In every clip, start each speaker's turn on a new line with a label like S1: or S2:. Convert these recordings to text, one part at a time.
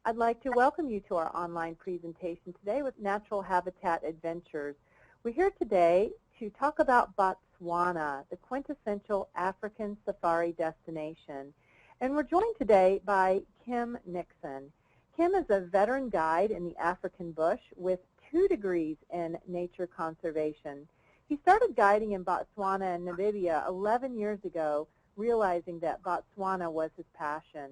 S1: I'd like to welcome you to our online presentation today with Natural Habitat Adventures. We're here today to talk about Botswana, the quintessential African safari destination. And we're joined today by Kim Nixon. Kim is a veteran guide in the African bush with 2 degrees in nature conservation. He started guiding in Botswana and Namibia 11 years ago, realizing that Botswana was his passion.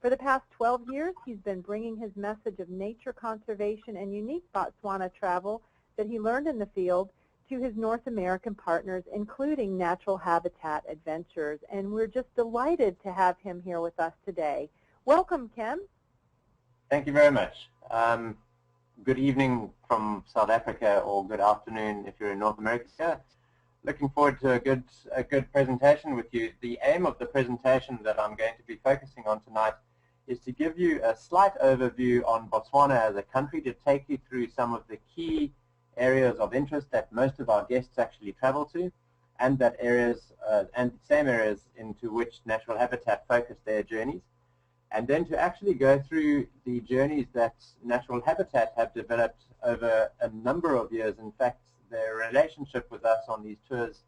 S1: For the past 12 years, he's been bringing his message of nature conservation and unique Botswana travel that he learned in the field to his North American partners, including Natural Habitat Adventures. And we're just delighted to have him here with us today. Welcome, Kim.
S2: Thank you very much. Good evening from South Africa, or good afternoon if you're in North America. Looking forward to a good presentation with you. The aim of the presentation that I'm going to be focusing on tonight is to give you a slight overview on Botswana as a country, to take you through some of the key areas of interest that most of our guests actually travel to, and that areas and same areas into which Natural Habitat focus their journeys, and then to actually go through the journeys that Natural Habitat have developed over a number of years. In fact, their relationship with us on these tours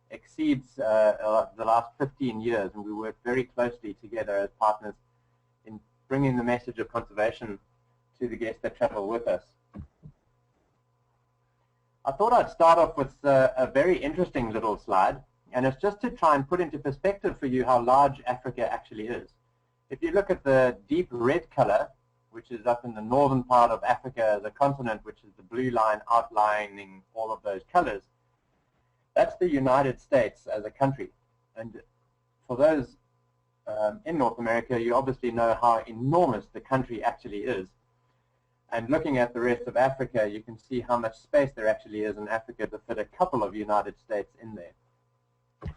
S2: exceeds the last 15 years, and we work very closely together as partners in bringing the message of conservation to the guests that travel with us. I thought I'd start off with a very interesting little slide, and it's just to try and put into perspective for you how large Africa actually is. If you look at the deep red color, which is up in the northern part of Africa as a continent, which is the blue line outlining all of those colors, that's the United States as a country. And for those in North America, you obviously know how enormous the country actually is. And looking at the rest of Africa, you can see how much space there actually is in Africa to fit a couple of United States in there.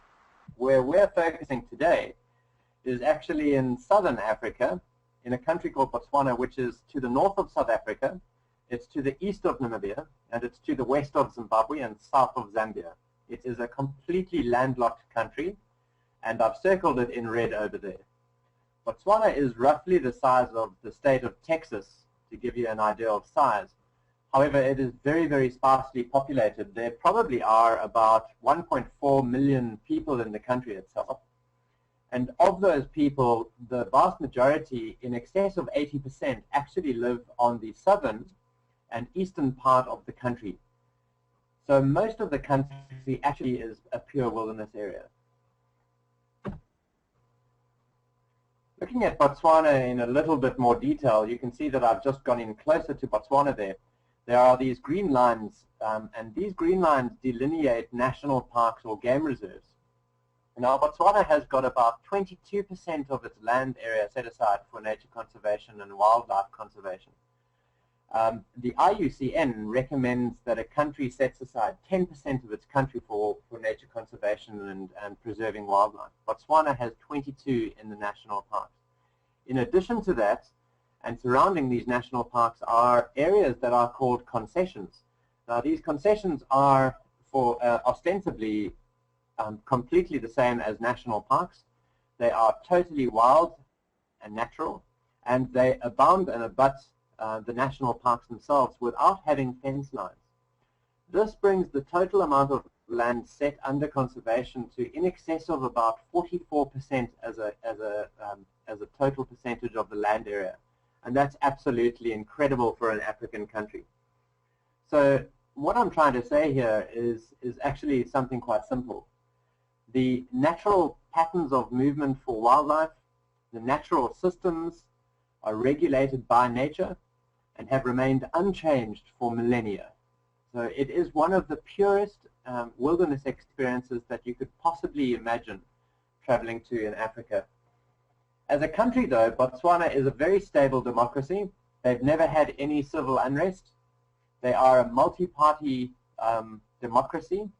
S2: Where we're focusing today is actually in southern Africa, in a country called Botswana, which is to the north of South Africa, it's to the east of Namibia, and it's to the west of Zimbabwe and south of Zambia. It is a completely landlocked country, and I've circled it in red over there. Botswana is roughly the size of the state of Texas, to give you an idea of size. However, it is very, very sparsely populated. There probably are about 1.4 million people in the country itself. And of those people, the vast majority, in excess of 80%, actually live on the southern and eastern part of the country. So most of the country actually is a pure wilderness area. Looking at Botswana in a little bit more detail, you can see that I've just gone in closer to Botswana there. There are these green lines, and these green lines delineate national parks or game reserves. Now, Botswana has got about 22% of its land area set aside for nature conservation and wildlife conservation. The IUCN recommends that a country sets aside 10% of its country for nature conservation and preserving wildlife. Botswana has 22 in the national parks. In addition to that, and surrounding these national parks are areas that are called concessions. Now, these concessions are for ostensibly completely the same as national parks. They are totally wild and natural, and they abound and abut the national parks themselves without having fence lines. This brings the total amount of land set under conservation to in excess of about 44% as a total percentage of the land area. And that's absolutely incredible for an African country. So what I'm trying to say here is actually something quite simple. The natural patterns of movement for wildlife, the natural systems are regulated by nature and have remained unchanged for millennia. So it is one of the purest wilderness experiences that you could possibly imagine traveling to in Africa. As a country, though, Botswana is a very stable democracy. They've never had any civil unrest. They are a multi-party democracy,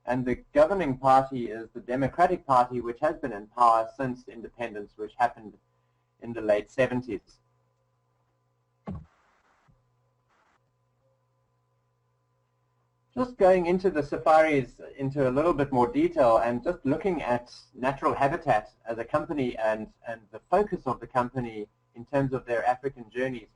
S2: and the governing party is the Democratic Party, which has been in power since independence, which happened in the late 70s. Just going into the safaris into a little bit more detail and just looking at Natural Habitat as a company and the focus of the company in terms of their African journeys.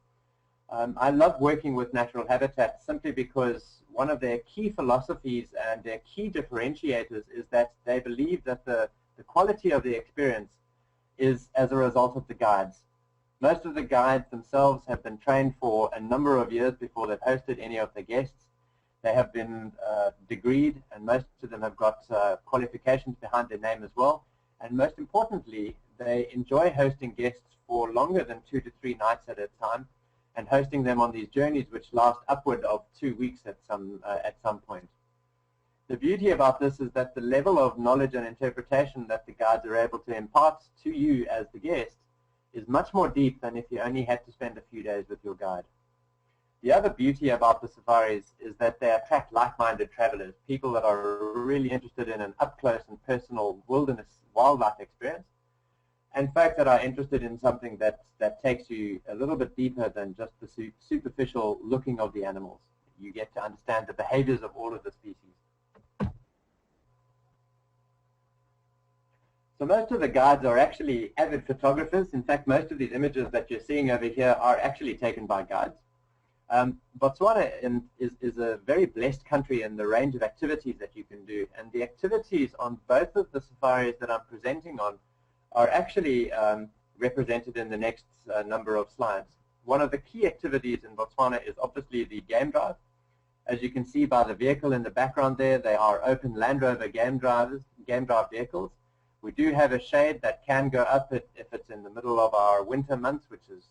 S2: I love working with natural habitats simply because one of their key philosophies and their key differentiators is that they believe that the quality of the experience is as a result of the guides. Most of the guides themselves have been trained for a number of years before they've hosted any of the guests. They have been degreed, and most of them have got qualifications behind their name as well. And most importantly, they enjoy hosting guests for longer than 2 to 3 nights at a time, and hosting them on these journeys which last upward of 2 weeks at some point. The beauty about this is that the level of knowledge and interpretation that the guides are able to impart to you as the guest is much more deep than if you only had to spend a few days with your guide. The other beauty about the safaris is that they attract like-minded travelers, people that are really interested in an up-close and personal wilderness wildlife experience, and folks that are interested in something that takes you a little bit deeper than just the superficial looking of the animals. You get to understand the behaviors of all of the species. So most of the guides are actually avid photographers. In fact, most of these images that you're seeing over here are actually taken by guides. Botswana is a very blessed country in the range of activities that you can do, and the activities on both of the safaris that I'm presenting on are actually represented in the next number of slides. One of the key activities in Botswana is obviously the game drive. As you can see by the vehicle in the background there, they are open Land Rover game drive vehicles. We do have a shade that can go up if it's in the middle of our winter months, which is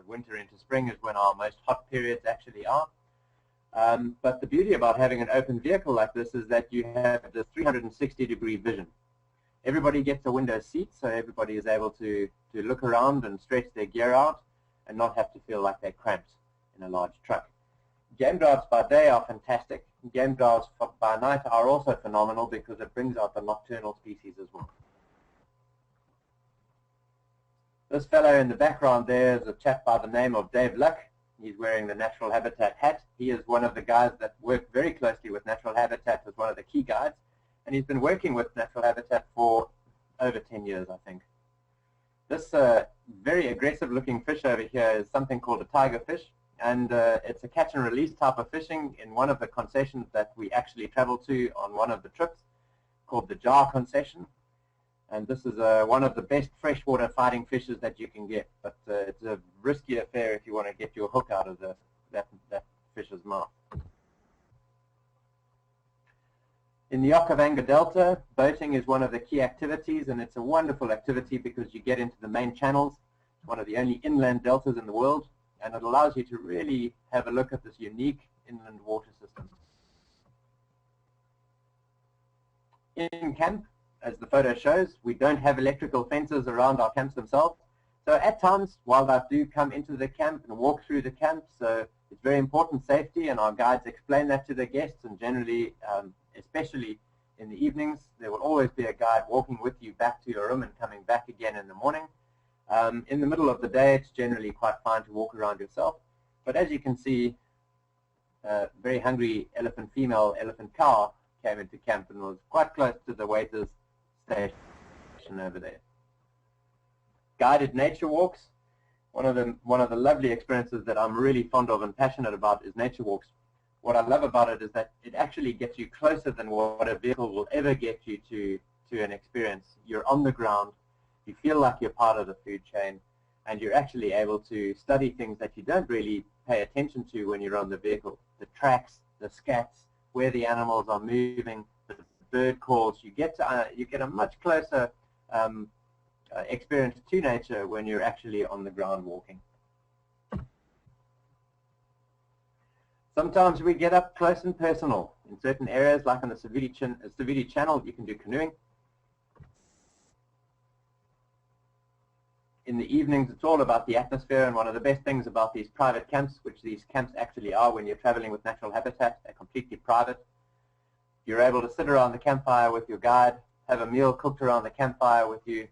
S2: winter into spring is when our most hot periods actually are. But the beauty about having an open vehicle like this is that you have the 360-degree vision. Everybody gets a window seat, so everybody is able to look around and stretch their gear out and not have to feel like they're cramped in a large truck. Game drives by day are fantastic. Game drives by night are also phenomenal because it brings out the nocturnal species as well. This fellow in the background there is a chap by the name of Dave Luck. He's wearing the Natural Habitat hat. He is one of the guys that work very closely with Natural Habitat as one of the key guides. And he's been working with Natural Habitat for over 10 years, I think. This very aggressive looking fish over here is something called a tiger fish. And it's a catch and release type of fishing in one of the concessions that we actually travel to on one of the trips, called the Jar concession. And this is one of the best freshwater fighting fishes that you can get. But it's a risky affair if you want to get your hook out of that fish's mouth. In the Okavango Delta, boating is one of the key activities, and it's a wonderful activity because you get into the main channels. It's one of the only inland deltas in the world, and it allows you to really have a look at this unique inland water system. In camp, as the photo shows, we don't have electrical fences around our camps themselves. So at times, wildlife do come into the camp and walk through the camp, so it's very important safety, and our guides explain that to the guests, and generally, especially in the evenings, there will always be a guide walking with you back to your room and coming back again in the morning. In the middle of the day, it's generally quite fine to walk around yourself. But as you can see, a very hungry female elephant cow came into camp and was quite close to the waiter's station over there. Guided nature walks. One of the lovely experiences that I'm really fond of and passionate about is nature walks. What I love about it is that it actually gets you closer than what a vehicle will ever get you to an experience. You're on the ground. You feel like you're part of the food chain, and you're actually able to study things that you don't really pay attention to when you're on the vehicle. The tracks, the scats, where the animals are moving, the bird calls. You get a much closer experience to nature when you're actually on the ground walking. Sometimes we get up close and personal. In certain areas, like on the Saviti Channel, you can do canoeing. In the evenings, it's all about the atmosphere, and one of the best things about these private camps, which these camps actually are when you're traveling with Natural Habitat, they're completely private. You're able to sit around the campfire with your guide, have a meal cooked around the campfire with you,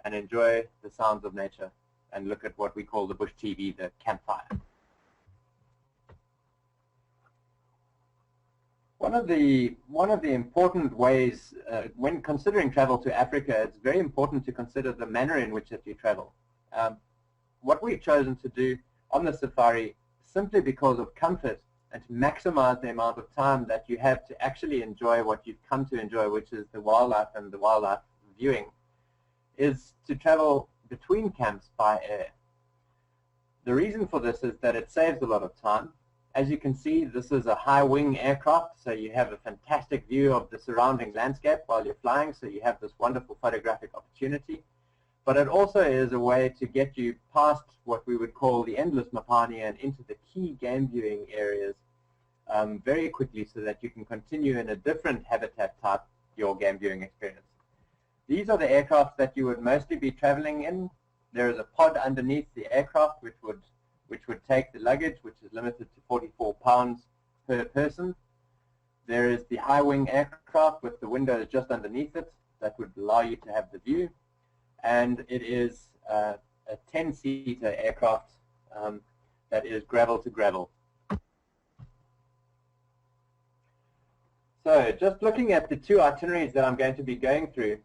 S2: and enjoy the sounds of nature, and look at what we call the bush TV, the campfire. One of the important ways, when considering travel to Africa, it's very important to consider the manner in which that you travel. what we've chosen to do on the safari, simply because of comfort and to maximize the amount of time that you have to actually enjoy what you've come to enjoy, which is the wildlife and the wildlife viewing, is to travel between camps by air. The reason for this is that it saves a lot of time. As you can see, this is a high-wing aircraft, so you have a fantastic view of the surrounding landscape while you're flying, so you have this wonderful photographic opportunity. But it also is a way to get you past what we would call the endless Mapani and into the key game viewing areas very quickly, so that you can continue in a different habitat type your game viewing experience. These are the aircraft that you would mostly be traveling in. There is a pod underneath the aircraft which would take the luggage, which is limited to 44 pounds per person. There is the high-wing aircraft with the windows just underneath it that would allow you to have the view. And it is a 10-seater aircraft that is gravel to gravel. So just looking at the two itineraries that I'm going to be going through,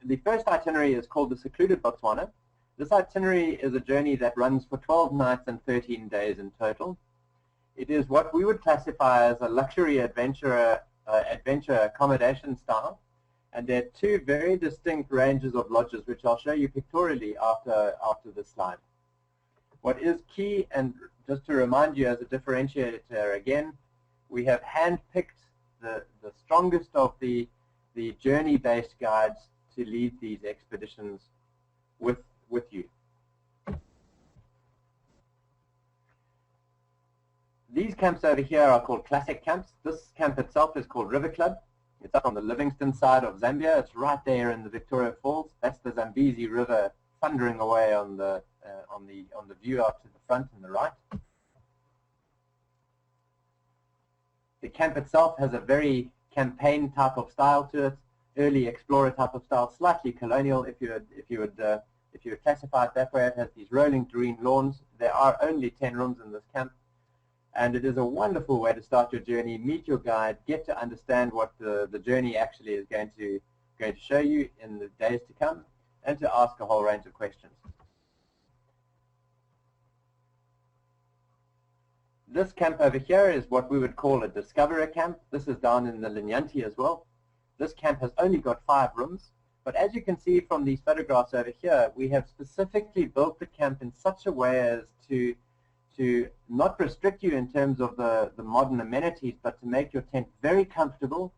S2: the first itinerary is called the Secluded Botswana. This itinerary is a journey that runs for 12 nights and 13 days in total. It is what we would classify as a luxury adventure accommodation style, and there are two very distinct ranges of lodges, which I'll show you pictorially after this slide. What is key, and just to remind you as a differentiator again, we have handpicked the strongest of the journey-based guides to lead these expeditions with you. These camps over here are called classic camps. This camp itself is called River Club. It's up on the Livingstone side of Zambia. It's right there in the Victoria Falls. That's the Zambezi River thundering away on the view out to the front and the right. The camp itself has a very campaign type of style to it, early explorer type of style, slightly colonial if you would classify it that way. It has these rolling green lawns. There are only 10 rooms in this camp, and it is a wonderful way to start your journey, meet your guide, get to understand what the journey actually is going to show you in the days to come, and to ask a whole range of questions. This camp over here is what we would call a discoverer camp. This is down in the Linyanti as well. This camp has only got 5 rooms, but as you can see from these photographs over here, we have specifically built the camp in such a way as to not restrict you in terms of the modern amenities, but to make your tent very comfortable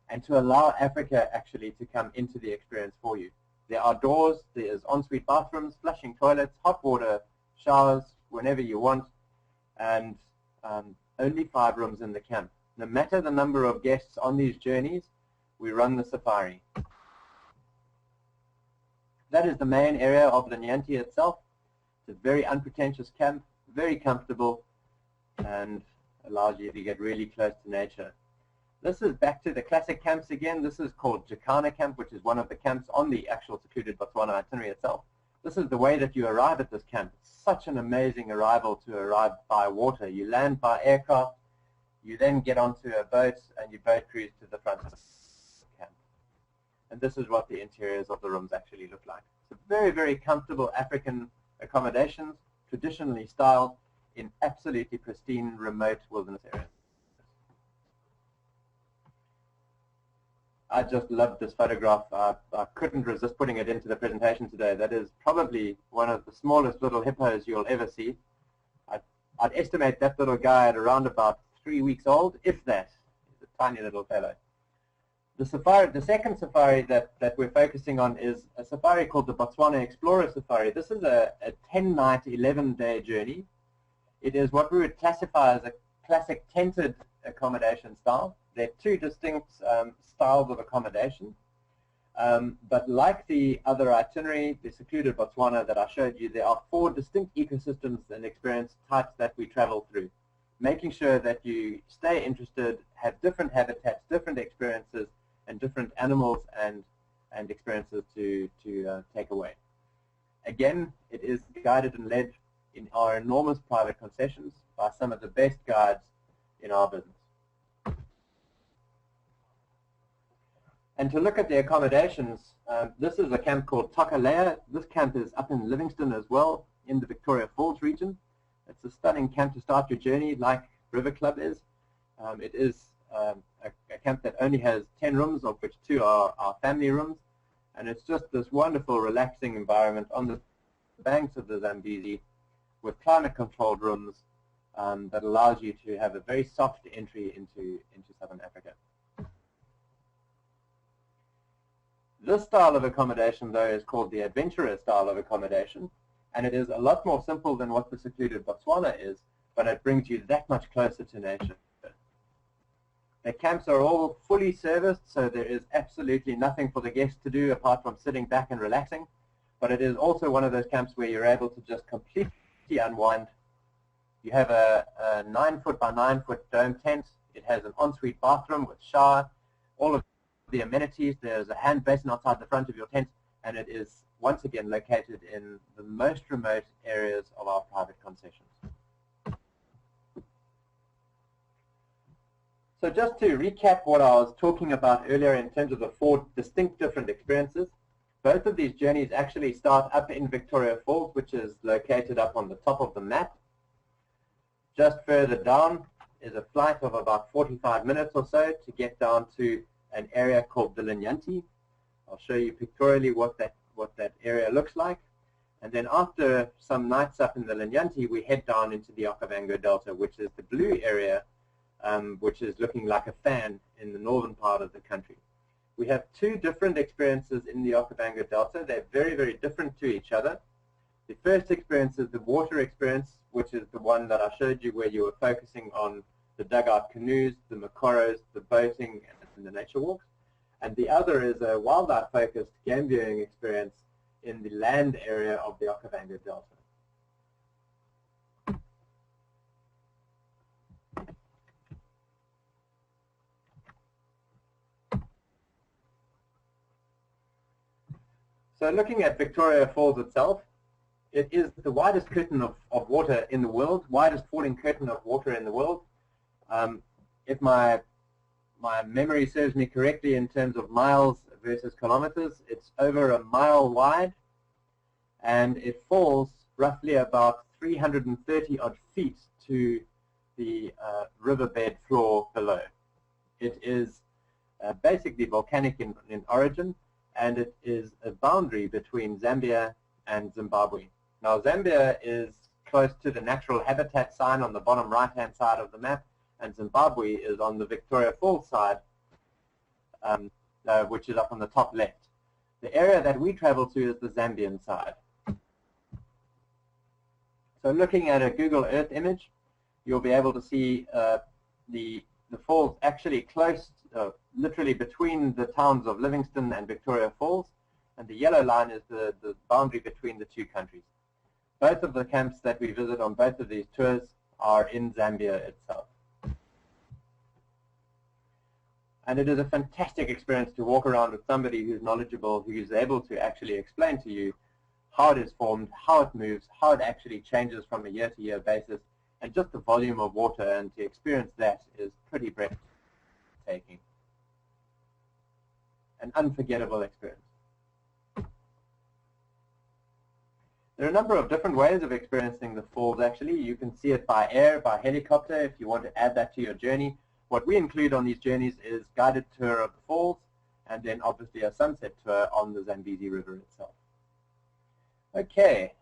S2: and to allow Africa actually to come into the experience for you. There are doors, there's ensuite bathrooms, flushing toilets, hot water showers whenever you want, and only 5 rooms in the camp. No matter the number of guests on these journeys, we run the safari. That is the main area of the Nyanti itself. It's a very unpretentious camp, very comfortable, and allows you to get really close to nature. This is back to the classic camps again. This is called Jacana Camp, which is one of the camps on the actual Secluded Botswana itinerary itself. This is the way that you arrive at this camp. It's such an amazing arrival to arrive by water. You land by aircraft, you then get onto a boat, and you boat cruise to the front of the camp. And this is what the interiors of the rooms actually look like. It's a very, very comfortable African accommodations, traditionally styled in absolutely pristine, remote wilderness areas. I just loved this photograph. I couldn't resist putting it into the presentation today. That is probably one of the smallest little hippos you'll ever see. I'd estimate that little guy at around about 3 weeks old, if that. He's a tiny little fellow. The second safari that we're focusing on is a safari called the Botswana Explorer Safari. This is a 10-night, 11-day journey. It is what we would classify as a classic tented accommodation style. There are 2 distinct styles of accommodation, but like the other itinerary, the Secluded Botswana that I showed you, there are 4 distinct ecosystems and experience types that we travel through, making sure that you stay interested, have different habitats, different experiences, and different animals and experiences to take away. Again, it is guided and led in our enormous private concessions by some of the best guides in our business. And to look at the accommodations, this is a camp called Tokalea. This camp is up in Livingstone as well, in the Victoria Falls region. It's a stunning camp to start your journey, like River Club is. It is a camp that only has 10 rooms, of which 2 are family rooms. And it's just this wonderful, relaxing environment on the banks of the Zambezi with climate-controlled rooms that allows you to have a very soft entry into Southern Africa. This style of accommodation, though, is called the adventurer style of accommodation, and it is a lot more simple than what the secluded Botswana is, but it brings you that much closer to nature. The camps are all fully serviced, so there is absolutely nothing for the guests to do apart from sitting back and relaxing, but it is also one of those camps where you're able to just completely unwind. You have a 9-foot by 9-foot dome tent. It has an ensuite bathroom with shower, all of the amenities. There's a hand basin outside the front of your tent, and it is once again located in the most remote areas of our private concessions. So just to recap what I was talking about earlier in terms of the 4 distinct different experiences, both of these journeys actually start up in Victoria Falls, which is located up on the top of the map. Just further down is a flight of about 45 minutes or so to get down to an area called the Linyanti. I'll show you pictorially what that area looks like. And then after some nights up in the Linyanti, we head down into the Okavango Delta, which is the blue area, which is looking like a fan in the northern part of the country. We have 2 different experiences in the Okavango Delta. They're very, very different to each other. The first experience is the water experience, which is the one that I showed you where you were focusing on the dugout canoes, the makoros, the boating, and the nature walks. And the other is a wildlife-focused game viewing experience in the land area of the Okavango Delta. So looking at Victoria Falls itself, it is the widest curtain of water in the world, widest falling curtain of water in the world. If my memory serves me correctly in terms of miles versus kilometers, it's over a mile wide, and it falls roughly about 330 odd feet to the riverbed floor below. It is basically volcanic in origin, and it is a boundary between Zambia and Zimbabwe. Now, Zambia is close to the natural habitat sign on the bottom right-hand side of the map, and Zimbabwe is on the Victoria Falls side, which is up on the top left. The area that we travel to is the Zambian side. So looking at a Google Earth image, you'll be able to see the falls actually close, literally between the towns of Livingstone and Victoria Falls, and the yellow line is the boundary between the 2 countries. Both of the camps that we visit on both of these tours are in Zambia itself. And it is a fantastic experience to walk around with somebody who's knowledgeable, who's able to actually explain to you how it is formed, how it moves, how it actually changes from a year-to-year basis, and just the volume of water, and to experience that is pretty breathtaking. An unforgettable experience. There are a number of different ways of experiencing the falls actually. You can see it by air, by helicopter, if you want to add that to your journey. What we include on these journeys is guided tour of the falls, and then obviously a sunset tour on the Zambezi River itself. Okay,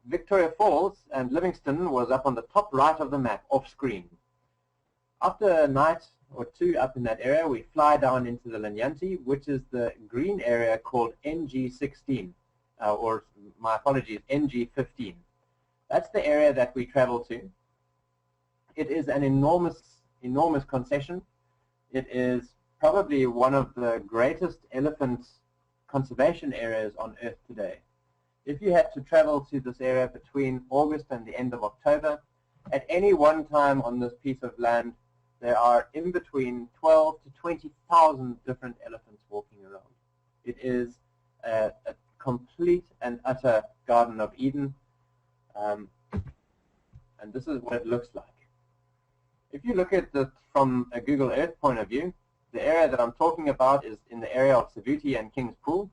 S2: Victoria Falls and Livingstone was up on the top right of the map, off screen. After a night or 2 up in that area, we fly down into the Linyanti, which is the green area called NG16, or my apologies, NG15. That's the area that we travel to. It is an enormous concession. It is probably one of the greatest elephant conservation areas on Earth today. If you had to travel to this area between August and the end of October, at any one time on this piece of land, there are in between 12 to 20,000 different elephants walking around. It is a complete and utter Garden of Eden, and this is what it looks like. If you look at this from a Google Earth point of view, The area that I'm talking about is in the area of Savuti and King's Pool.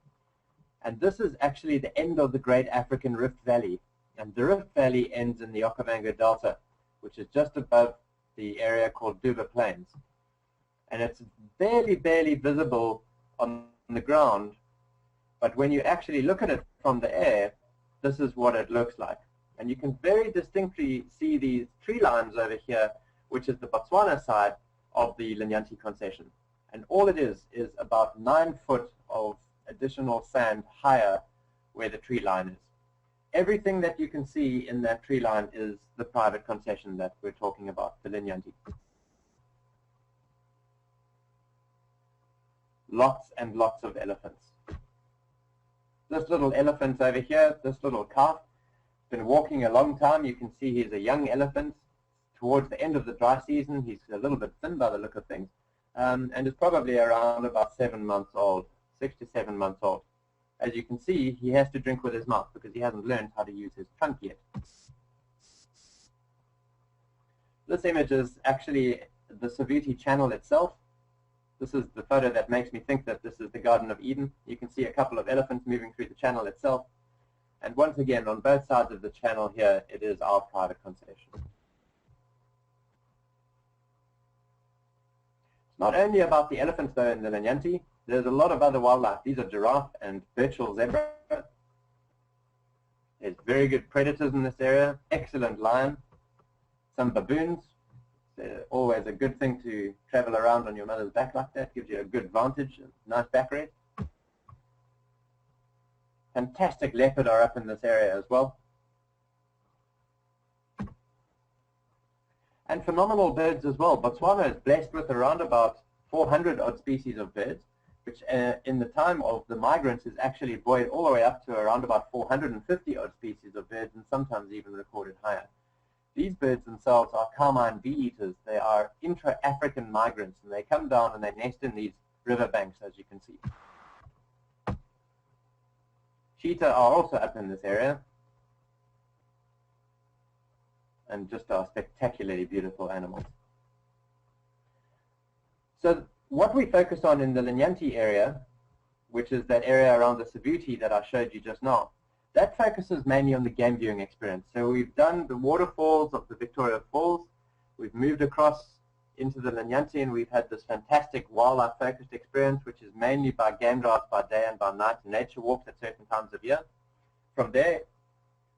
S2: And this is actually the end of the Great African Rift Valley. And the Rift Valley ends in the Okavango Delta, which is just above the area called Duba Plains. And it's barely visible on the ground, but when you actually look at it from the air, this is what it looks like. And you can very distinctly see these tree lines over here, which is the Botswana side of the Linyanti concession. And all it is about 9 foot of additional sand higher where the tree line is. Everything that you can see in that tree line is the private concession that we're talking about, the Linyanti. Lots and lots of elephants. This little elephant over here, this little calf, been walking a long time. You can see he's a young elephant. Towards the end of the dry season, he's a little bit thin by the look of things, and is probably around about 7 months old, 6 to 7 months old. As you can see, he has to drink with his mouth because he hasn't learned how to use his trunk yet. This image is actually the Savuti Channel itself. This is the photo that makes me think that this is the Garden of Eden. You can see a couple of elephants moving through the channel itself. And once again, on both sides of the channel here, it is our private concession. It's not only about the elephants, though, in the Linyanti. There's a lot of other wildlife. These are giraffe and Birchall zebra. There's very good predators in this area. Excellent lion. Some baboons. Always a good thing to travel around on your mother's back like that. Gives you a good vantage, a nice back rest. Fantastic leopard are up in this area as well. And phenomenal birds as well. Botswana is blessed with around about 400 odd species of birds, which in the time of the migrants is actually buoyed all the way up to around about 450 odd species of birds, and sometimes even recorded higher. These birds themselves are carmine bee-eaters. They are intra-African migrants, and they come down and they nest in these riverbanks, as you can see. Cheetah are also up in this area, and just are spectacularly beautiful animals. So what we focus on in the Linyanti area, which is that area around the Savuti that I showed you just now, that focuses mainly on the game viewing experience. So we've done the waterfalls of the Victoria Falls, we've moved across into the Linyanti, and we've had this fantastic wildlife-focused experience, which is mainly by game drives by day and by night, and nature walks at certain times of year. From there,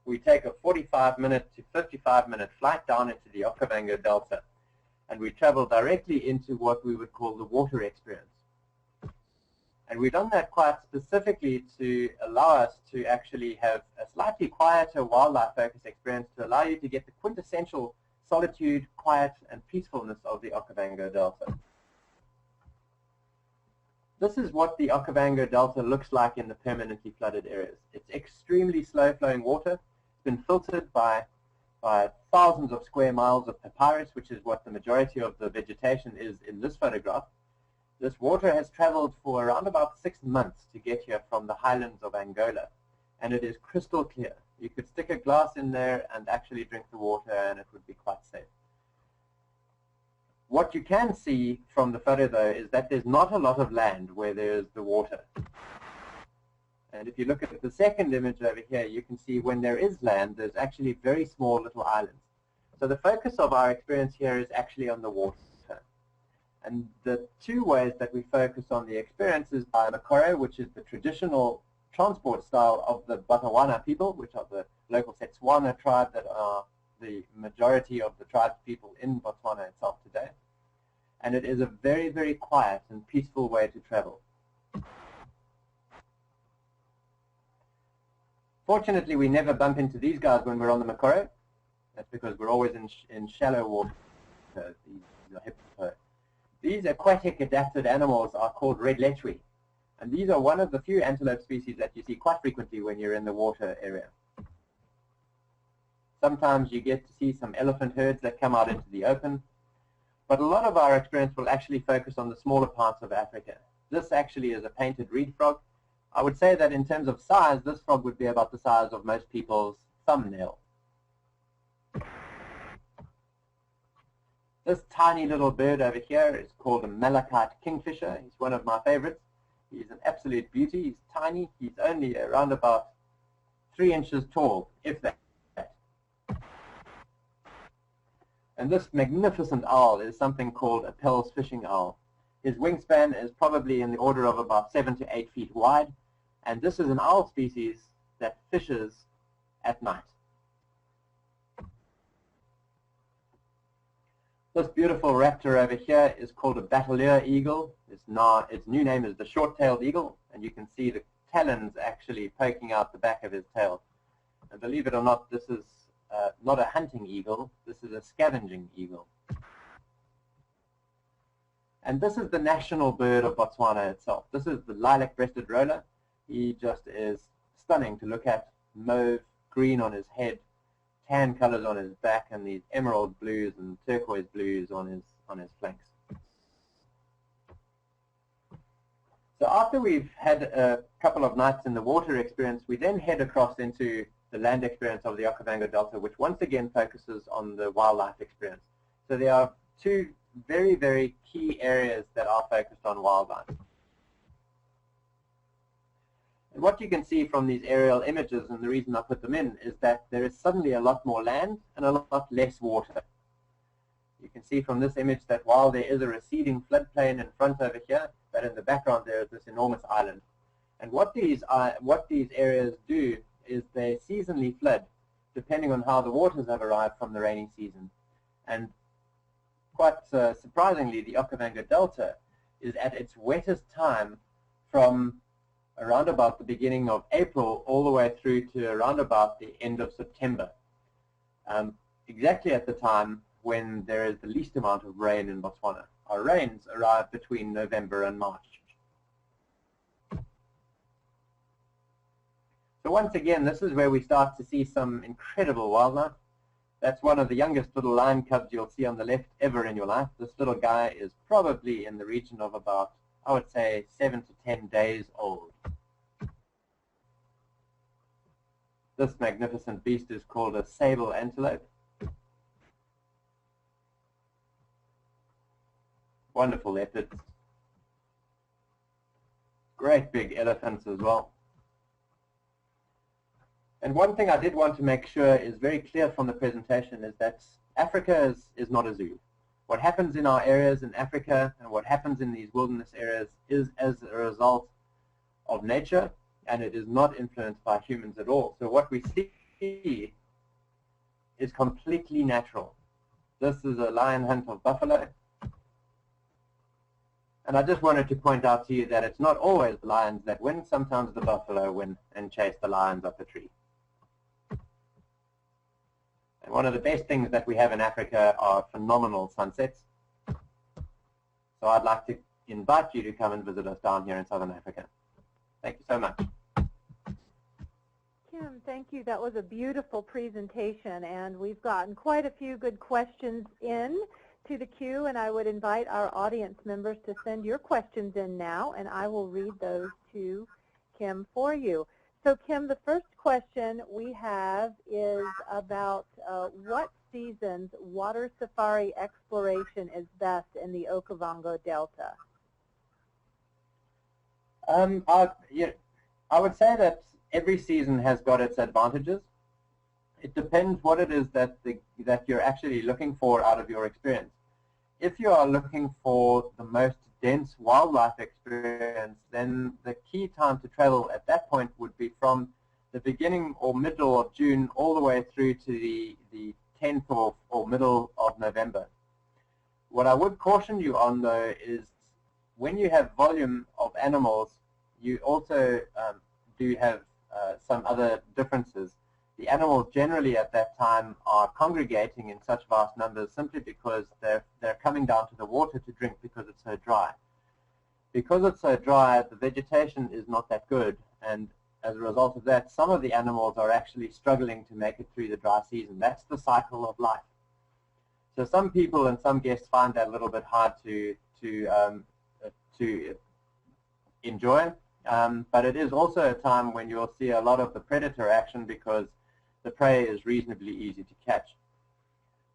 S2: we take a 45-minute to 55-minute flight down into the Okavango Delta, and we travel directly into what we would call the water experience. And we've done that quite specifically to allow us to actually have a slightly quieter wildlife-focused experience to allow you to get the quintessential solitude, quiet, and peacefulness of the Okavango Delta. This is what the Okavango Delta looks like in the permanently flooded areas. It's extremely slow-flowing water. It's been filtered by thousands of square miles of papyrus, which is what the majority of the vegetation is in this photograph. This water has traveled for around about 6 months to get here from the highlands of Angola, and it is crystal clear. You could stick a glass in there and actually drink the water, and it would be quite safe. What you can see from the photo, though, is that there's not a lot of land where there's the water. And if you look at the second image over here, you can see when there is land, there's actually very small little islands. So the focus of our experience here is actually on the water. And the two ways that we focus on the experience is by Makore, which is the traditional transport style of the Botswana people, which are the local Setswana tribe that are the majority of the tribes people in Botswana itself today. And it is a very, very quiet and peaceful way to travel. Fortunately, we never bump into these guys when we're on the Makore. That's because we're always in shallow water. These are hippo. These aquatic adapted animals are called red lechwe, and these are one of the few antelope species that you see quite frequently when you're in the water area. Sometimes you get to see some elephant herds that come out into the open, but a lot of our experience will actually focus on the smaller parts of Africa. This actually is a painted reed frog. I would say that in terms of size, this frog would be about the size of most people's thumbnail. This tiny little bird over here is called a malachite kingfisher. He's one of my favorites. He's an absolute beauty. He's tiny. He's only around about 3 inches tall, if that. And this magnificent owl is something called a Pell's fishing owl. His wingspan is probably in the order of about 7 to 8 feet wide, and this is an owl species that fishes at night. This beautiful raptor over here is called a battalier eagle. Its new name is the short-tailed eagle, and you can see the talons actually poking out the back of his tail. And believe it or not, this is not a hunting eagle, this is a scavenging eagle. And this is the national bird of Botswana itself. This is the lilac-breasted roller. He just is stunning to look at. Mauve, green on his head, tan colors on his back, and these emerald blues and turquoise blues on his flanks. So after we've had a couple of nights in the water experience, we then head across into the land experience of the Okavango Delta, which once again focuses on the wildlife experience. So there are two very, very key areas that are focused on wildlife. And what you can see from these aerial images, and the reason I put them in, is that there is suddenly a lot more land and a lot less water. You can see from this image that while there is a receding floodplain in front over here, but in the background there is this enormous island. And what these areas do is they seasonally flood, depending on how the waters have arrived from the rainy season. And quite surprisingly, the Okavango Delta is at its wettest time from around about the beginning of April all the way through to around about the end of September, exactly at the time when there is the least amount of rain in Botswana. Our rains arrive between November and March. So once again, this is where we start to see some incredible wildlife. That's one of the youngest little lion cubs you'll see on the left ever in your life. This little guy is probably in the region of about, I would say, 7 to 10 days old. This magnificent beast is called a sable antelope. Wonderful leopards. Great big elephants as well. And one thing I did want to make sure is very clear from the presentation is that Africa is not a zoo. What happens in our areas in Africa and what happens in these wilderness areas is as a result of nature, and it is not influenced by humans at all. So what we see is completely natural. This is a lion hunt of buffalo. And I just wanted to point out to you that it's not always the lions that win. Sometimes the buffalo win and chase the lions up a tree. And one of the best things that we have in Africa are phenomenal sunsets. So I'd like to invite you to come and visit us down here in Southern Africa. Thank you so much.
S1: Kim, thank you. That was a beautiful presentation, and we've gotten quite a few good questions in to the queue, and I would invite our audience members to send your questions in now, and I will read those to Kim for you. So, Kim, the first question we have is about what seasons water safari exploration is best in the Okavango Delta?
S2: I would say that every season has got its advantages. It depends what it is that you're actually looking for out of your experience. If you are looking for the most dense wildlife experience, then the key time to travel at that point would be from the beginning or middle of June all the way through to the 10th or middle of November. What I would caution you on, though, is when you have volume of animals, you also do have some other differences. The animals generally at that time are congregating in such vast numbers simply because they're coming down to the water to drink because it's so dry. Because it's so dry, the vegetation is not that good, and as a result of that, some of the animals are actually struggling to make it through the dry season. That's the cycle of life. So some people and some guests find that a little bit hard to enjoy, but it is also a time when you'll see a lot of the predator action because the prey is reasonably easy to catch.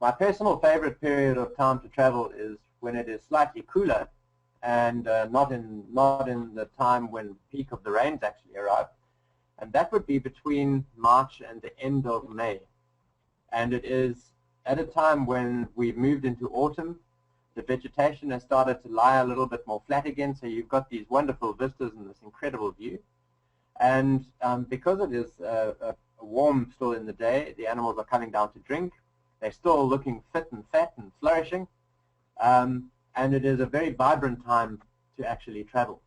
S2: My personal favorite period of time to travel is when it is slightly cooler and not in the time when the peak of the rains actually arrive. And that would be between March and the end of May. And it is at a time when we've moved into autumn. The vegetation has started to lie a little bit more flat again, so you've got these wonderful vistas and this incredible view. And because it is warm still in the day, the animals are coming down to drink. They're still looking fit and fat and flourishing. And it is a very vibrant time to actually travel.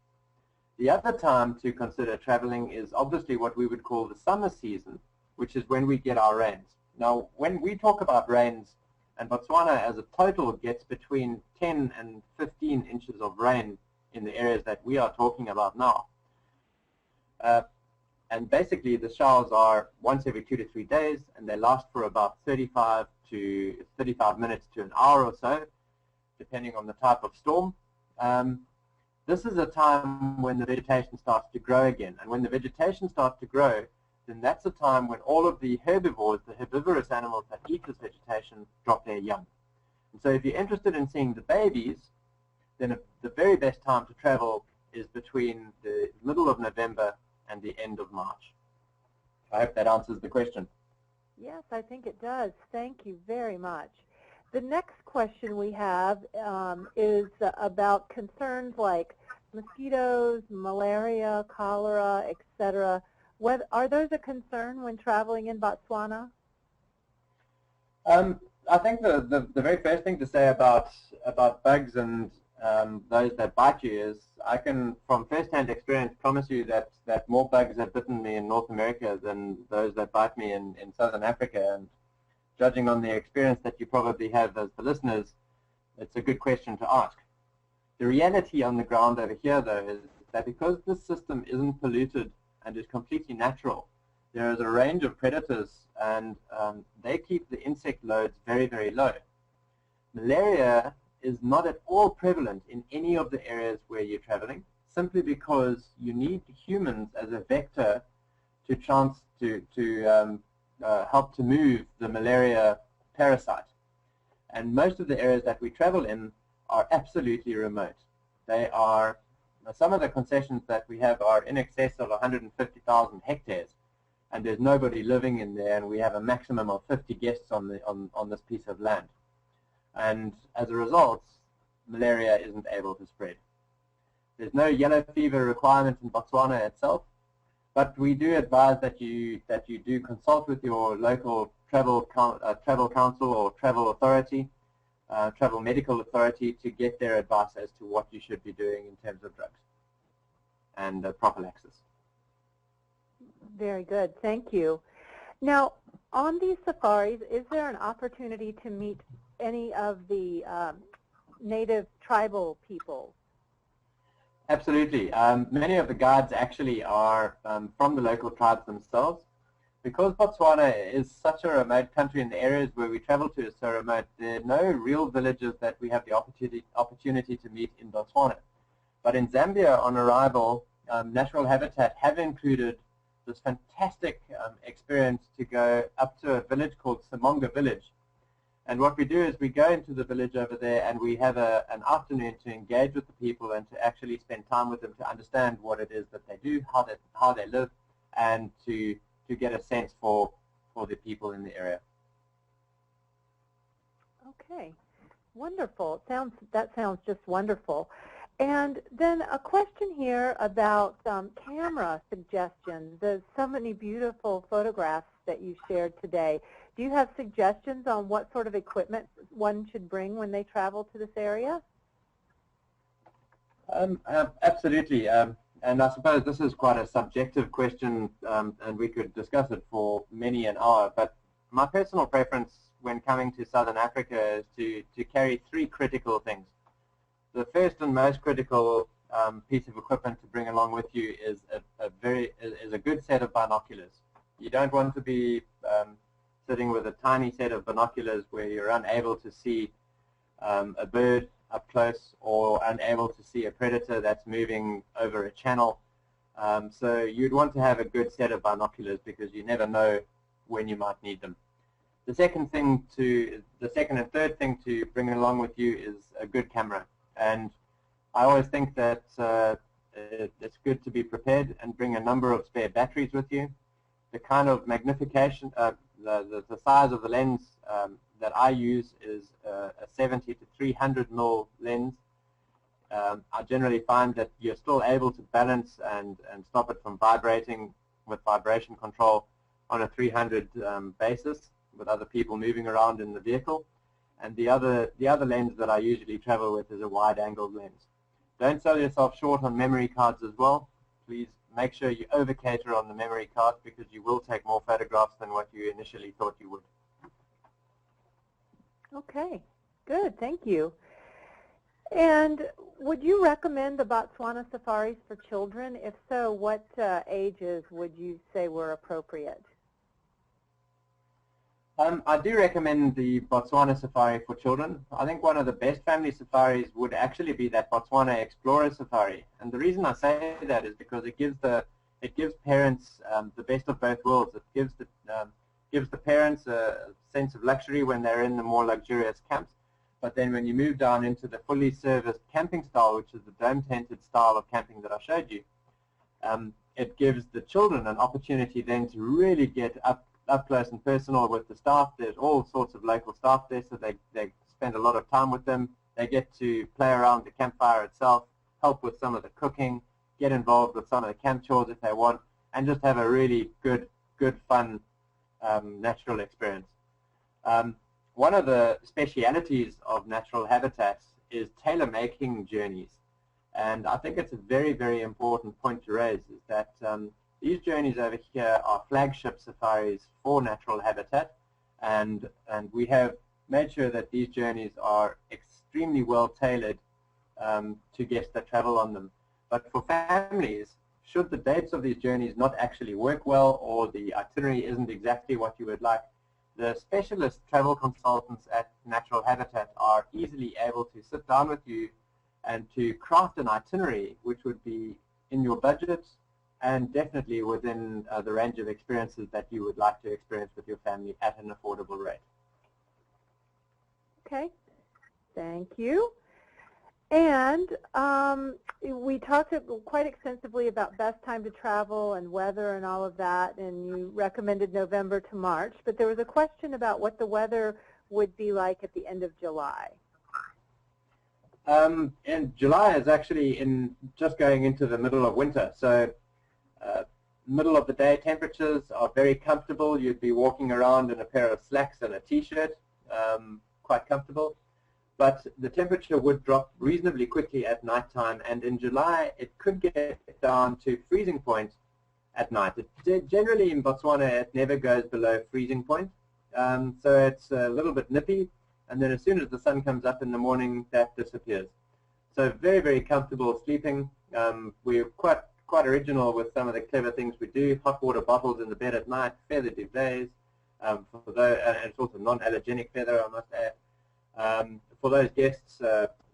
S2: The other time to consider traveling is obviously what we would call the summer season, which is when we get our rains. Now, when we talk about rains, and Botswana as a total gets between 10 and 15 inches of rain in the areas that we are talking about now. And basically the showers are once every 2 to 3 days, and they last for about 35 minutes to an hour or so, depending on the type of storm. This is a time when the vegetation starts to grow again. And when the vegetation starts to grow, then that's a time when all of the herbivores, the herbivorous animals that eat this vegetation, drop their young. And so if you're interested in seeing the babies, then the very best time to travel is between the middle of November and the end of March. I hope that answers the question.
S1: Yes, I think it does. Thank you very much. The next question we have is about concerns like mosquitoes, malaria, cholera, etc. Are those a concern when traveling in Botswana?
S2: I think the very first thing to say about bugs and those that bite you is I can, from first-hand experience, promise you that more bugs have bitten me in North America than those that bite me in Southern Africa. And judging on the experience that you probably have as the listeners, it's a good question to ask. The reality on the ground over here, though, is that because this system isn't polluted and is completely natural, there is a range of predators, and they keep the insect loads very, very low. Malaria is not at all prevalent in any of the areas where you're traveling, simply because you need humans as a vector to help to move the malaria parasite. And most of the areas that we travel in are absolutely remote. They are, some of the concessions that we have are in excess of 150,000 hectares, and there's nobody living in there, and we have a maximum of 50 guests on this piece of land. And as a result, malaria isn't able to spread. There's no yellow fever requirement in Botswana itself, but we do advise that you do consult with your local travel council or travel authority, travel medical authority, to get their advice as to what you should be doing in terms of drugs and prophylaxis.
S1: Very good. Thank you. Now, on these safaris, is there an opportunity to meet any of the native tribal peoples?
S2: Absolutely. Many of the guides actually are from the local tribes themselves. Because Botswana is such a remote country and the areas where we travel to is so remote, there are no real villages that we have the opportunity to meet in Botswana. But in Zambia, on arrival, Natural Habitat have included this fantastic experience to go up to a village called Simonga Village. And what we do is we go into the village over there and we have an afternoon to engage with the people and to actually spend time with them to understand what it is that they do, how they live, and to get a sense for the people in the area. Okay,
S1: wonderful. That sounds just wonderful. And then a question here about camera suggestions. There's so many beautiful photographs that you shared today. Do you have suggestions on what sort of equipment one should bring when they travel to this area?
S2: Absolutely. And I suppose this is quite a subjective question, and we could discuss it for many an hour. But my personal preference when coming to Southern Africa is to carry three critical things. The first and most critical piece of equipment to bring along with you is a good set of binoculars. You don't want to be sitting with a tiny set of binoculars where you're unable to see a bird up close or unable to see a predator that's moving over a channel. So you'd want to have a good set of binoculars because you never know when you might need them. The second and third thing to bring along with you is a good camera. And I always think that it's good to be prepared and bring a number of spare batteries with you. The kind of magnification, the size of the lens that I use is a 70 to 300 mil lens. I generally find that you're still able to balance and stop it from vibrating with vibration control on a 300 basis with other people moving around in the vehicle. And the other lens that I usually travel with is a wide-angled lens. Don't sell yourself short on memory cards as well. Please make sure you over-cater on the memory card, because you will take more photographs than what you initially thought you would.
S1: Okay, good, thank you. And would you recommend the Botswana safaris for children? If so, what ages would you say were appropriate?
S2: I do recommend the Botswana safari for children. I think one of the best family safaris would actually be that Botswana Explorer Safari. And the reason I say that is because it gives parents the best of both worlds. It gives the parents a sense of luxury when they're in the more luxurious camps. But then when you move down into the fully serviced camping style, which is the dome-tented style of camping that I showed you, it gives the children an opportunity then to really get up close and personal with the staff. There's all sorts of local staff there, so they spend a lot of time with them. They get to play around the campfire itself, help with some of the cooking, get involved with some of the camp chores if they want, and just have a really good fun natural experience. One of the specialities of natural habitats is tailor-making journeys. And I think it's a very, very important point to raise, is that these journeys over here are flagship safaris for natural habitat, and we have made sure that these journeys are extremely well tailored to guests that travel on them. But for families, should the dates of these journeys not actually work well, or the itinerary isn't exactly what you would like, the specialist travel consultants at Natural Habitat are easily able to sit down with you and to craft an itinerary which would be in your budget and definitely within the range of experiences that you would like to experience with your family at an affordable rate.
S1: Okay, thank you. And we talked quite extensively about best time to travel and weather and all of that, and you recommended November to March, but there was a question about what the weather would be like at the end of July.
S2: And July is actually just going into the middle of winter, so middle of the day temperatures are very comfortable. You'd be walking around in a pair of slacks and a t-shirt, quite comfortable. But the temperature would drop reasonably quickly at nighttime, and in July it could get down to freezing point at night. Generally in Botswana it never goes below freezing point, so it's a little bit nippy, and then as soon as the sun comes up in the morning, that disappears. So very, very comfortable sleeping. We're quite original with some of the clever things we do. Hot water bottles in the bed at night, feather duvets, and it's also non-allergenic feather, I must add. For those guests,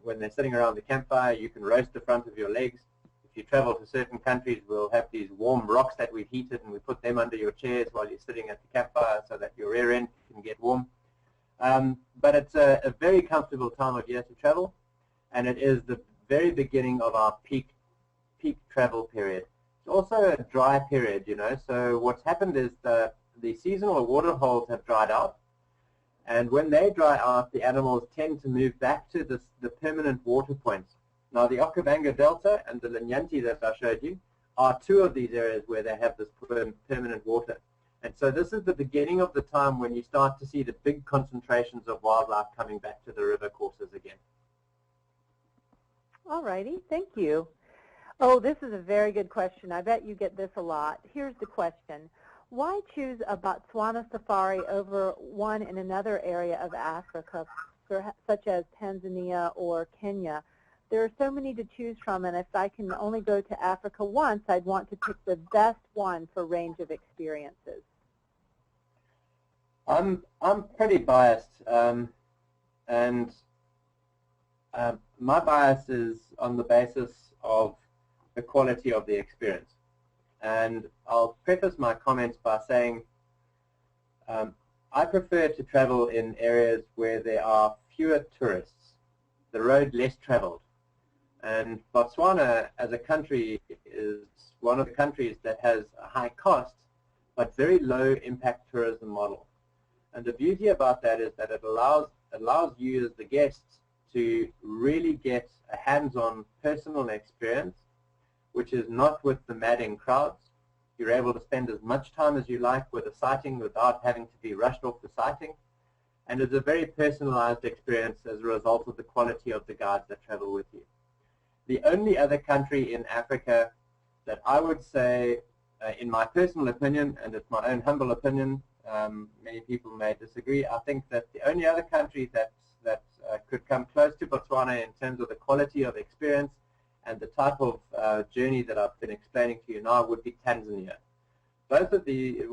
S2: when they're sitting around the campfire, you can roast the front of your legs. If you travel to certain countries, we'll have these warm rocks that we've heated, and we put them under your chairs while you're sitting at the campfire so that your rear end can get warm. But it's a very comfortable time of year to travel, and it is the very beginning of our peak travel period. It's also a dry period, you know, so what's happened is the seasonal water holes have dried out, and when they dry out, the animals tend to move back to the permanent water points. Now, the Okavango Delta and the Linyanti that I showed you are two of these areas where they have this permanent water. And so this is the beginning of the time when you start to see the big concentrations of wildlife coming back to the river courses again.
S1: All righty, thank you. Oh, this is a very good question. I bet you get this a lot. Here's the question. Why choose a Botswana safari over one in another area of Africa, such as Tanzania or Kenya? There are so many to choose from, and if I can only go to Africa once, I'd want to pick the best one for range of experiences.
S2: I'm pretty biased, and my bias is on the basis of the quality of the experience. And I'll preface my comments by saying I prefer to travel in areas where there are fewer tourists, the road less traveled. And Botswana as a country is one of the countries that has a high cost but very low impact tourism model. And the beauty about that is that it allows you as the guests to really get a hands-on personal experience, which is not with the madding crowds. You're able to spend as much time as you like with a sighting without having to be rushed off the sighting. And it's a very personalized experience as a result of the quality of the guides that travel with you. The only other country in Africa that I would say, in my personal opinion, and it's my own humble opinion, many people may disagree, I think that the only other country that could come close to Botswana in terms of the quality of experience and the type of journey that I've been explaining to you now would be Tanzania. Both of the,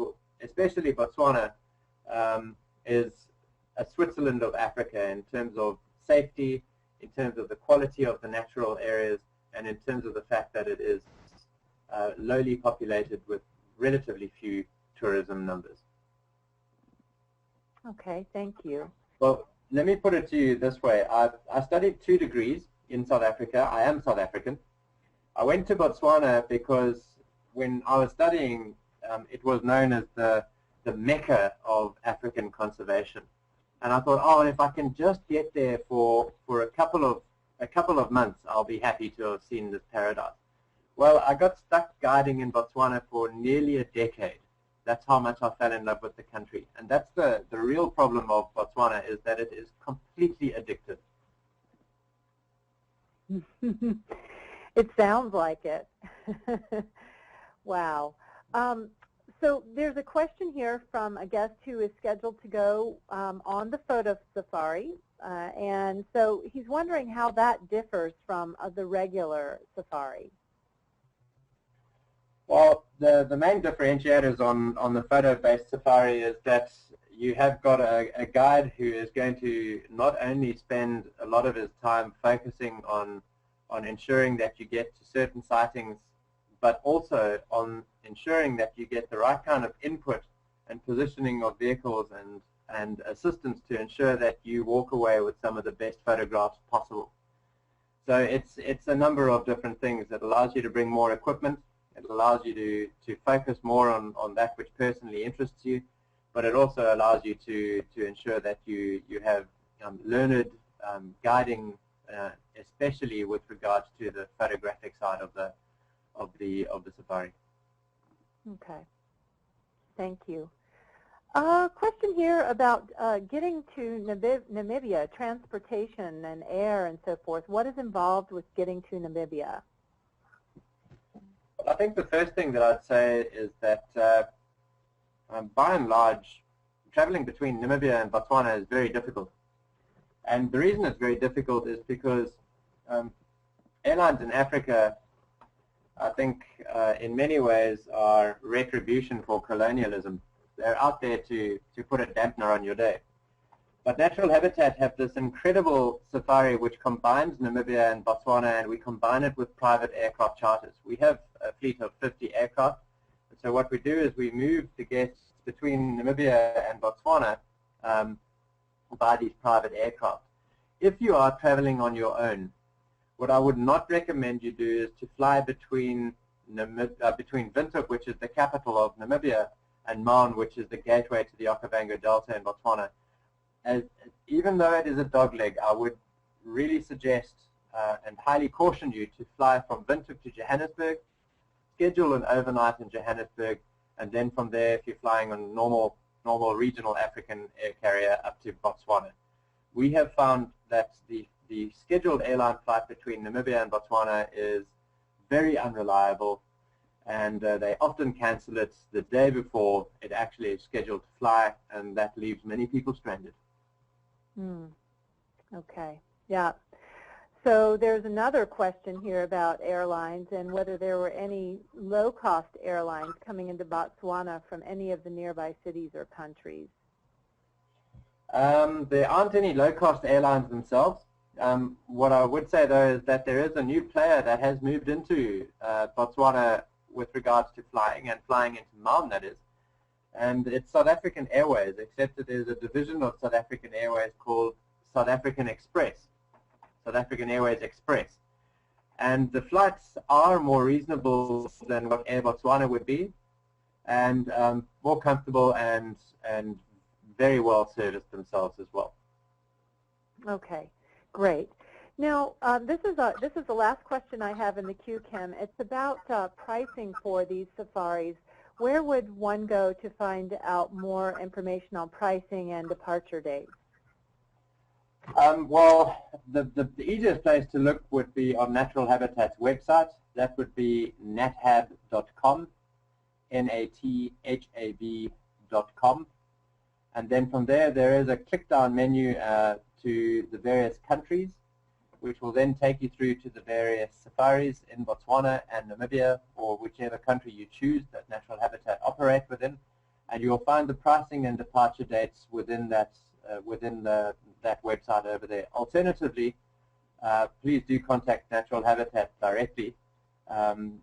S2: especially Botswana, is a Switzerland of Africa in terms of safety, in terms of the quality of the natural areas, and in terms of the fact that it is lowly populated with relatively few tourism numbers.
S1: Okay, thank you.
S2: Well, let me put it to you this way. I studied 2 degrees in South Africa. I am South African. I went to Botswana because when I was studying, it was known as the Mecca of African conservation. And I thought, oh, if I can just get there for a couple of months, I'll be happy to have seen this paradise. Well, I got stuck guiding in Botswana for nearly a decade. That's how much I fell in love with the country. And that's the real problem of Botswana, is that it is completely addictive.
S1: It sounds like it. Wow. So there's a question here from a guest who is scheduled to go on the photo safari. And so he's wondering how that differs from the regular safari.
S2: Well, the main differentiators on the photo-based safari is that you have got a guide who is going to not only spend a lot of his time focusing on ensuring that you get to certain sightings, but also on ensuring that you get the right kind of input and positioning of vehicles and assistance to ensure that you walk away with some of the best photographs possible. So it's a number of different things. It allows you to bring more equipment. It allows you to focus more on that which personally interests you, but it also allows you to ensure that you have learned guiding, especially with regards to the photographic side of the safari.
S1: Okay, thank you. Question here about getting to Namibia, transportation and air and so forth. What is involved with getting to Namibia?
S2: I think the first thing that I'd say is that by and large, traveling between Namibia and Botswana is very difficult. And the reason it's very difficult is because airlines in Africa, I think, in many ways are retribution for colonialism. They're out there to put a dampener on your day. But Natural Habitat have this incredible safari which combines Namibia and Botswana, and we combine it with private aircraft charters. We have a fleet of 50 aircraft. And so what we do is we move the guests between Namibia and Botswana by these private aircraft. If you are traveling on your own, what I would not recommend you do is to fly between Windhoek, which is the capital of Namibia, and Maun, which is the gateway to the Okavango Delta in Botswana. Even though it is a dogleg, I would really suggest and highly caution you to fly from Windhoek to Johannesburg, schedule an overnight in Johannesburg, and then from there, if you're flying on normal regional African air carrier, up to Botswana. We have found that the scheduled airline flight between Namibia and Botswana is very unreliable, and they often cancel it the day before it actually is scheduled to fly, and that leaves many people stranded.
S1: Okay, yeah. So there's another question here about airlines and whether there were any low-cost airlines coming into Botswana from any of the nearby cities or countries.
S2: There aren't any low-cost airlines themselves. What I would say, though, is that there is a new player that has moved into Botswana with regards to flying, and flying into Maun, that is. and it's South African Airways, except it is a division of South African Airways called South African Express, South African Airways Express. And the flights are more reasonable than what Air Botswana would be, and more comfortable and very well serviced themselves as well.
S1: Okay, great. Now, this is the last question I have in the queue, Kim. It's about pricing for these safaris. Where would one go to find out more information on pricing and departure dates?
S2: Well, the easiest place to look would be on Natural Habitat's website. That would be nathab.com, nathab.com. And then from there is a click-down menu to the various countries, which will then take you through to the various safaris in Botswana and Namibia, or whichever country you choose that Natural Habitat operate within. And you'll find the pricing and departure dates within that that website over there. Alternatively, please do contact Natural Habitat directly, and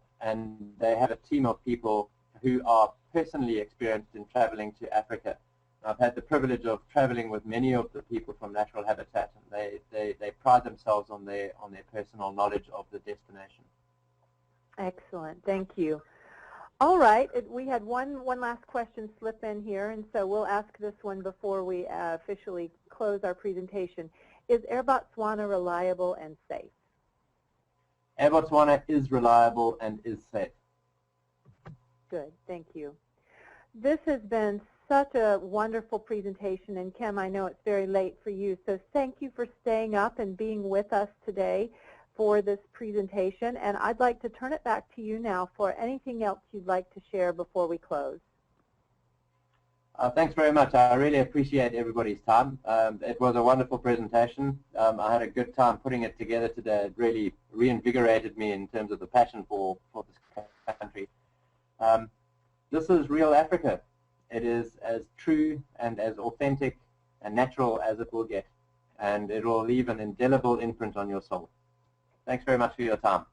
S2: they have a team of people who are personally experienced in traveling to Africa. I've had the privilege of traveling with many of the people from Natural Habitat, and they pride themselves on their personal knowledge of the destination.
S1: Excellent, thank you. All right, we had one last question slip in here, and so we'll ask this one before we officially close our presentation. Is Air Botswana reliable and safe?
S2: Air Botswana is reliable and is safe.
S1: Good, thank you. This has been such a wonderful presentation, and Kim, I know it's very late for you, so thank you for staying up and being with us today for this presentation, and I'd like to turn it back to you now for anything else you'd like to share before we close.
S2: Thanks very much. I really appreciate everybody's time. It was a wonderful presentation. I had a good time putting it together today. It really reinvigorated me in terms of the passion for this country. This is real Africa. It is as true and as authentic and natural as it will get, and it will leave an indelible imprint on your soul. Thanks very much for your time.